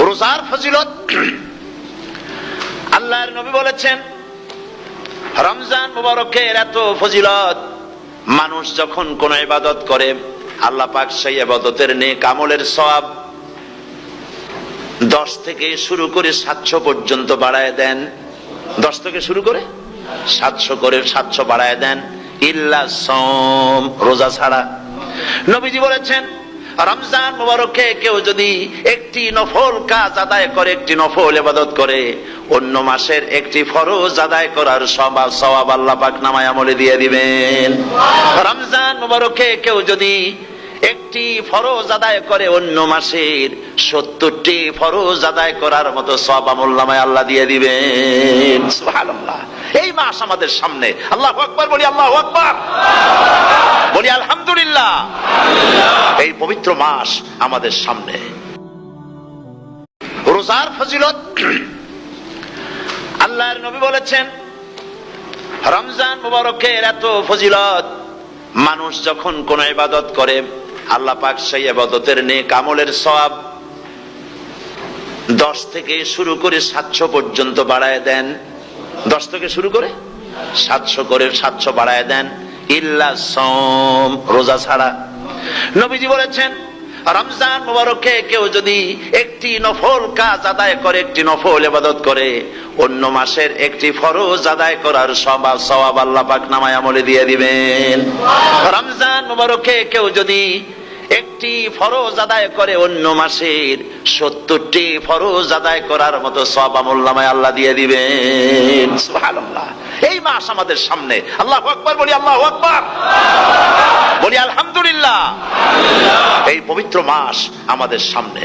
রোজার ফজিলত আল্লাহর নবী বলেছেন, রমজান মুবারকের এত ফজিলত, মানুষ যখন কোন ইবাদত করে আল্লাহ পাক সেই ইবাদতের নেক আমলের সওয়াব 10 থেকে শুরু করে 700 পর্যন্ত বাড়ায় দেন। 10 থেকে শুরু করে 700 বাড়ায় দেন, ইল্লা সাওম, রোজা ছাড়া। নবীজি বলেছেন, রমজান মুবারকে কেউ যদি একটি নফল কাজ আদায় করে, একটি নফল ইবাদত করে, অন্য মাসের একটি ফরজ আদায় করার সওয়াব আল্লাহ পাক নামায় আমলে দিয়ে দিবেন। রমজান মুবারকে কেউ যদি একটি ফরজ আদায় করে, অন্য মাসের 70টি ফরজ আদায় করার মতো সওয়াব আমলনামায় আল্লাহ দিয়ে দিবেন। সুবহানাল্লাহ। এই মাস আমাদের সামনে। আল্লাহু আকবার বলি, আল্লাহু আকবার বলি, আলহামদুলিল্লাহ। এই পবিত্র মাস আমাদের সামনে। রোজার ফজিলত আল্লাহর নবী বলেছেন, রমজান মুবারকের এত ফজিলত, মানুষ যখন কোন ইবাদত করে আল্লাহ পাক সেই ইবাদতের নেক আমলের সওয়াব 10 থেকে শুরু করে 700 পর্যন্ত বাড়ায় দেন। 10 থেকে শুরু করে 700 বাড়ায় দেন, ইল্লা সাওম, রোজা ছাড়া। নবীজি বলেছেন, রমজান মুবারকে কেউ যদি একটি নফল কাজ আদায় করে, একটি নফল ইবাদত করে, অন্য মাসের একটি ফরজ আদায় করার সওয়াব আল্লাহ পাক নামায় আমলে দিয়ে দিবেন। রমজান মুবারকে কেউ যদি একটি ফরজ আদায় করে, অন্য মাসের 70টি ফরজ আদায় করার মতো সওয়াব আমলনামায় আল্লাহ দিয়ে দিবেন। সুবহানাল্লাহ। এই মাস আমাদের সামনে। আল্লাহু আকবার বলি, আল্লাহু আকবার বলি, আলহামদুলিল্লাহ। এই পবিত্র মাস আমাদের সামনে।